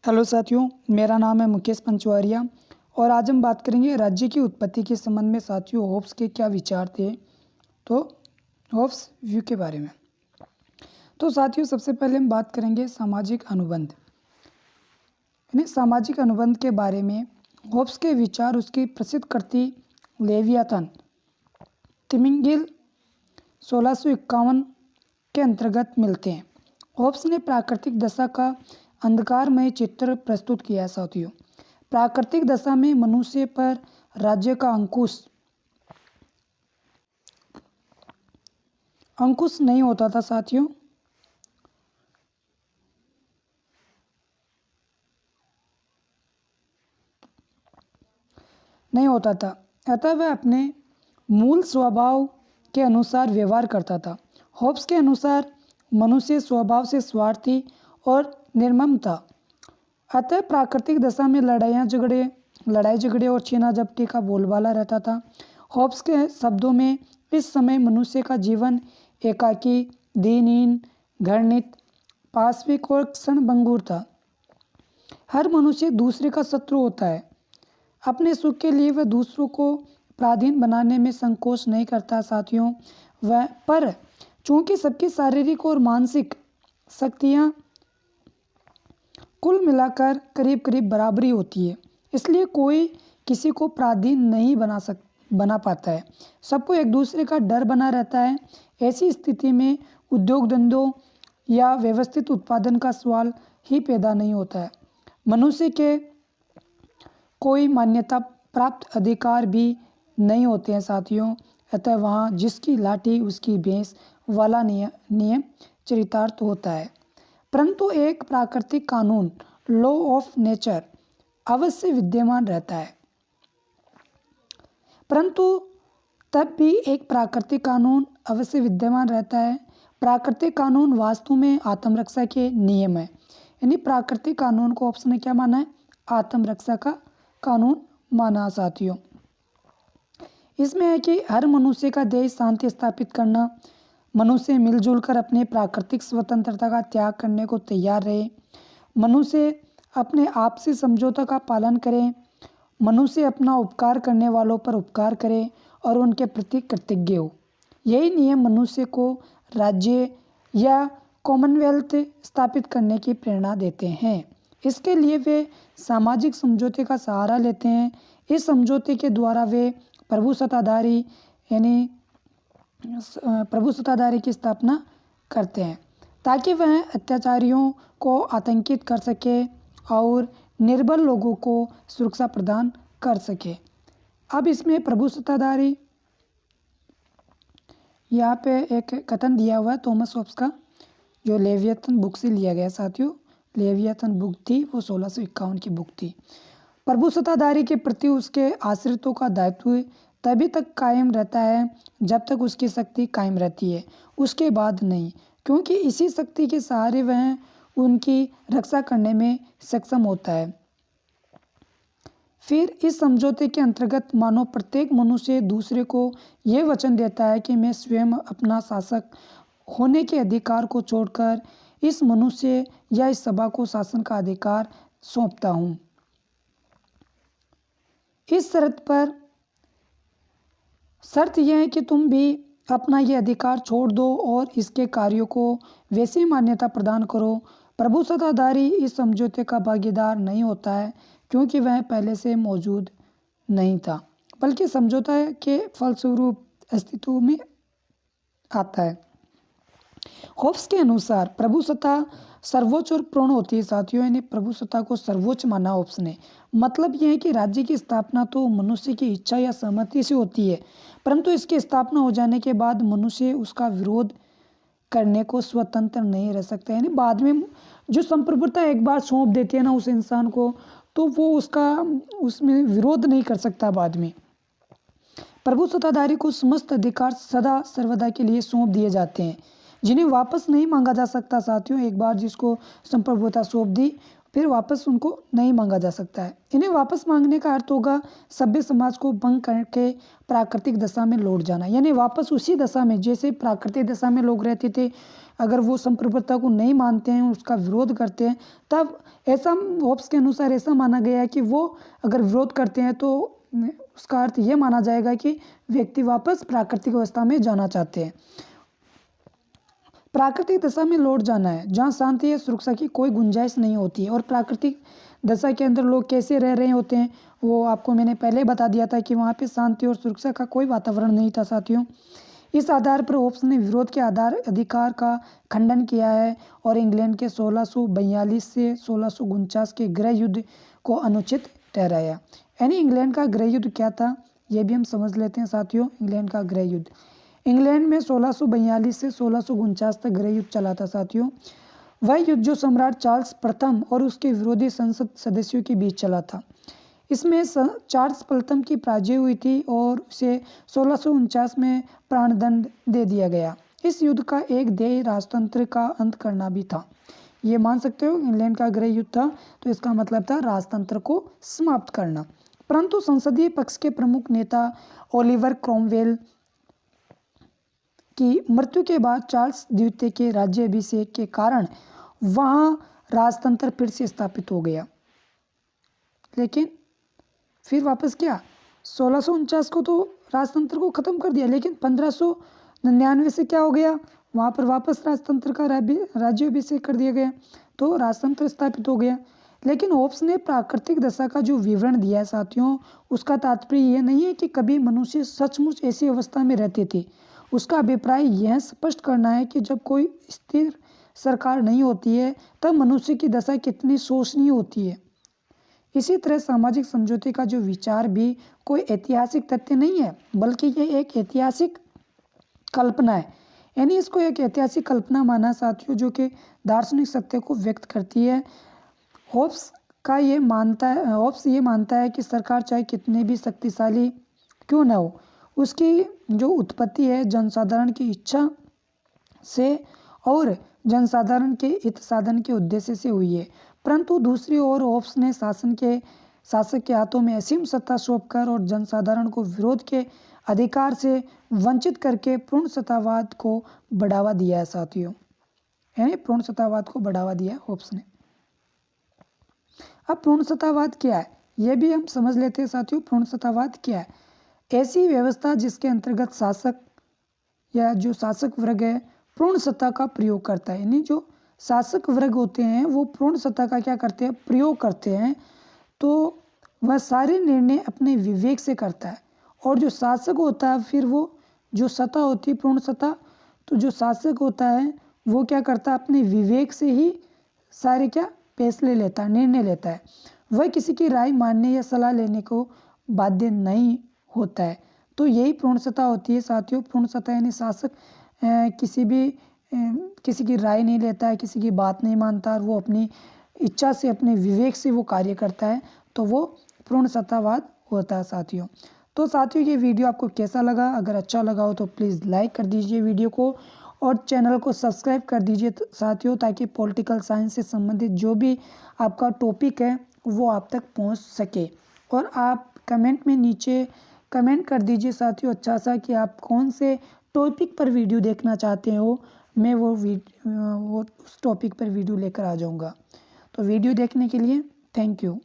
Hello साथियों, मेरा नाम है मुकेश पंचवारिया और आज हम बात करेंगे राज्य की उत्पत्ति के संबंध में। साथियों, होब्स के क्या विचार थे, तो होब्स व्यू के बारे में। तो साथियों, सबसे पहले हम बात करेंगे सामाजिक अनुबंध, यानी सामाजिक अनुबंध के बारे में। होब्स के विचार उसकी प्रसिद्ध कृति लेवियाथन तिमिंगिल 1651 के अंतर्गत मिलते हैं। होब्स ने प्राकृतिक दशा का अंधकारमय चित्र प्रस्तुत किया है। साथियों, प्राकृतिक दशा में मनुष्य पर राज्य का अंकुश नहीं होता था। साथियों, नहीं होता था, अतः वह अपने मूल स्वभाव के अनुसार व्यवहार करता था। होब्स के अनुसार मनुष्य स्वभाव से स्वार्थी और निर्मम था, अतः प्राकृतिक दशा में लड़ाई झगड़े और छीना झपटी का बोलबाला रहता था। होब्स के शब्दों में इस समय मनुष्य का जीवन एकाकी, दीनहीन, घृणित, पाशविक और क्षणभंगुर था। हर मनुष्य दूसरे का शत्रु होता है। अपने सुख के लिए वह दूसरों को पराधीन बनाने में संकोच नहीं करता। साथियों, वह पर चूंकि सबकी शारीरिक और मानसिक शक्तियाँ कुल मिलाकर करीब करीब बराबरी होती है, इसलिए कोई किसी को पराधीन नहीं बना पाता है। सबको एक दूसरे का डर बना रहता है। ऐसी स्थिति में उद्योग धंधों या व्यवस्थित उत्पादन का सवाल ही पैदा नहीं होता है। मनुष्य के कोई मान्यता प्राप्त अधिकार भी नहीं होते हैं। साथियों, अतः वहाँ जिसकी लाठी उसकी भैंस वाला नियम चरितार्थ होता है। परंतु एक प्राकृतिक कानून, लॉ ऑफ नेचर, अवश्य विद्यमान रहता है। परंतु तब भी एक प्राकृतिक कानून अवश्य विद्यमान रहता है। प्राकृतिक कानून वास्तव में आत्मरक्षा के नियम है, यानी प्राकृतिक कानून को ऑप्शन ने क्या माना है? आत्मरक्षा का कानून माना। साथियों, इसमें है कि हर मनुष्य का ध्येय शांति स्थापित करना, मनुष्य मिलजुल कर अपने प्राकृतिक स्वतंत्रता का त्याग करने को तैयार रहे, मनुष्य अपने आपसी समझौता का पालन करें, मनुष्य अपना उपकार करने वालों पर उपकार करे और उनके प्रति कृतज्ञ हो। यही नियम मनुष्य को राज्य या कॉमनवेल्थ स्थापित करने की प्रेरणा देते हैं। इसके लिए वे सामाजिक समझौते का सहारा लेते हैं। इस समझौते के द्वारा वे प्रभु सत्ताधारी की स्थापना करते हैं, ताकि वह अत्याचारियों को आतंकित कर सके और निर्बल लोगों को सुरक्षा प्रदान कर सके। अब इसमें प्रभु सत्ताधारी, यहाँ पे एक कथन दिया हुआ है थॉमस होब्स का, जो लेवियाथन बुक से लिया गया। साथियों, लेवियाथन बुक थी वो 1651 की बुक थी। प्रभु सत्ताधारी के प्रति उसके आश्रितों का दायित्व तभी तक कायम रहता है जब तक उसकी शक्ति कायम रहती है, उसके बाद नहीं, क्योंकि इसी शक्ति के सहारे वह उनकी रक्षा करने में सक्षम होता है। फिर इस समझौते के अंतर्गत मानो प्रत्येक मनुष्य दूसरे को यह वचन देता है कि मैं स्वयं अपना शासक होने के अधिकार को छोड़कर इस मनुष्य या इस सभा को शासन का अधिकार सौंपता हूँ। इस शर्त यह है कि तुम भी अपना ये अधिकार छोड़ दो और इसके कार्यों को वैसी मान्यता प्रदान करो। प्रभु सत्ताधारी इस समझौते का भागीदार नहीं होता है, क्योंकि वह पहले से मौजूद नहीं था, बल्कि समझौता के फलस्वरूप अस्तित्व में आता है। होब्स के अनुसार प्रभु सत्ता सर्वोच्च और पूर्ण होती है। साथियों, यानी प्रभु सत्ता को सर्वोच्च माना होब्स ने। मतलब यह है कि राज्य की स्थापना तो मनुष्य की इच्छा या सहमति से होती है, परंतु इसकी स्थापना हो जाने के बाद मनुष्य उसका विरोध करने को स्वतंत्र नहीं रह सकता। यानी बाद में जो संप्रभुता एक बार सौंप देती है ना उस इंसान को, तो वो उसमें विरोध नहीं कर सकता बाद में। प्रभु सत्ताधारी को समस्त अधिकार सदा सर्वदा के लिए सौंप दिए जाते हैं। जिन्हें वापस नहीं मांगा जा सकता साथियों। एक बार जिसको संप्रभुता सौंप दी फिर वापस उनको नहीं मांगा जा सकता है। इन्हें वापस मांगने का अर्थ होगा सभ्य समाज को भंग करके प्राकृतिक दशा में लौट जाना, यानी वापस उसी दशा में जैसे प्राकृतिक दशा में लोग रहते थे। अगर वो संप्रभुता को नहीं मानते हैं, उसका विरोध करते हैं, तब ऐसा होब्स के अनुसार ऐसा माना गया है कि वो अगर विरोध करते हैं तो उसका अर्थ ये माना जाएगा कि व्यक्ति वापस प्राकृतिक अवस्था में जाना चाहते हैं। प्राकृतिक दशा में लौट जाना है जहाँ शांति या सुरक्षा की कोई गुंजाइश नहीं होती है। और प्राकृतिक दशा के अंदर लोग कैसे रह रहे होते हैं वो आपको मैंने पहले बता दिया था कि वहाँ पे शांति और सुरक्षा का कोई वातावरण नहीं था साथियों। इस आधार पर होब्स ने विरोध के अधिकार का खंडन किया है और इंग्लैंड के 1642 से 1649 के गृह युद्ध को अनुचित ठहराया। यानी इंग्लैंड का गृह युद्ध क्या था ये भी हम समझ लेते हैं साथियों। इंग्लैंड का गृह युद्ध, इंग्लैंड में 1642 से 1649 तक गृह युद्ध चला था साथियों। वह युद्ध जो सम्राट चार्ल्स प्रथम और उसके विरोधी संसद सदस्यों के बीच चला था। इसमें चार्ल्स प्रथम की पराजय हुई थी और उसे 1649 में प्राणदंड दे दिया गया। इस युद्ध का एक ध्येय राजतंत्र का अंत करना भी था। ये मान सकते हो इंग्लैंड का गृह युद्ध था तो इसका मतलब था राजतंत्र को समाप्त करना। परंतु संसदीय पक्ष के प्रमुख नेता ओलिवर क्रोमवेल की मृत्यु के बाद चार्ल्स द्वितीय के राज्याभिषेक के कारण वहाँ राजतंत्र फिर से स्थापित हो गया। लेकिन फिर वापस क्या 1649 को तो राजतंत्र को ख़त्म कर दिया, लेकिन 1599 से क्या हो गया, वहाँ पर वापस राजतंत्र का राज्याभिषेक कर दिया गया तो राजतंत्र स्थापित हो गया। लेकिन होब्स ने प्राकृतिक दशा का जो विवरण दिया है साथियों, उसका तात्पर्य यह नहीं है कि कभी मनुष्य सचमुच ऐसी अवस्था में रहते थे। उसका अभिप्राय यह स्पष्ट करना है कि जब कोई स्थिर सरकार नहीं होती है तब मनुष्य की दशा कितनी शोचनीय होती है। इसी तरह सामाजिक समझौते का जो विचार भी कोई ऐतिहासिक तथ्य नहीं है बल्कि यह एक ऐतिहासिक कल्पना है। यानी इसको एक ऐतिहासिक कल्पना माना साथियों जो कि दार्शनिक सत्य को व्यक्त करती है। होब्स ये मानता है कि सरकार चाहे कितने भी शक्तिशाली क्यों न हो, उसकी जो उत्पत्ति है जनसाधारण की इच्छा से और जनसाधारण के हित साधन के उद्देश्य से हुई है। परंतु दूसरी ओर होब्स ने शासक के हाथों में असीम सत्ता सौंपकर और जनसाधारण को विरोध के अधिकार से वंचित करके पूर्ण सत्तावाद को बढ़ावा दिया है साथियों। यानी पूर्ण सत्तावाद को बढ़ावा दिया होब्स ने। अब पूर्ण सत्तावाद क्या है यह भी हम समझ लेते हैं साथियों। पूर्ण सत्तावाद क्या है? ऐसी व्यवस्था जिसके अंतर्गत शासक या जो शासक वर्ग है पूर्ण सत्ता का प्रयोग करता है। यानी जो शासक वर्ग होते हैं वो पूर्ण सत्ता का क्या करते हैं, प्रयोग करते हैं। तो वह सारे निर्णय अपने विवेक से करता है। और जो शासक होता है फिर वो जो सत्ता होती है पूर्ण सत्ता, तो जो शासक होता है वो क्या करता है, अपने विवेक से ही सारे क्या फैसले लेता है, निर्णय लेता है। वह किसी की राय मानने या सलाह लेने को बाध्य नहीं होता है। तो यही पूर्ण सत्ता होती है साथियों। पूर्ण सत्ता यानी शासक किसी की राय नहीं लेता है, किसी की बात नहीं मानता और वो अपनी इच्छा से अपने विवेक से वो कार्य करता है, तो वो पूर्ण सत्तावाद होता है साथियों। तो साथियों ये वीडियो आपको कैसा लगा? अगर अच्छा लगा हो तो प्लीज़ लाइक कर दीजिए वीडियो को और चैनल को सब्सक्राइब कर दीजिए साथियों, ताकि पॉलिटिकल साइंस से संबंधित जो भी आपका टॉपिक है वो आप तक पहुंच सके। और आप कमेंट में नीचे कमेंट कर दीजिए साथियों अच्छा सा कि आप कौन से टॉपिक पर वीडियो देखना चाहते हो। मैं वो उस टॉपिक पर वीडियो लेकर आ जाऊंगा। तो वीडियो देखने के लिए थैंक यू।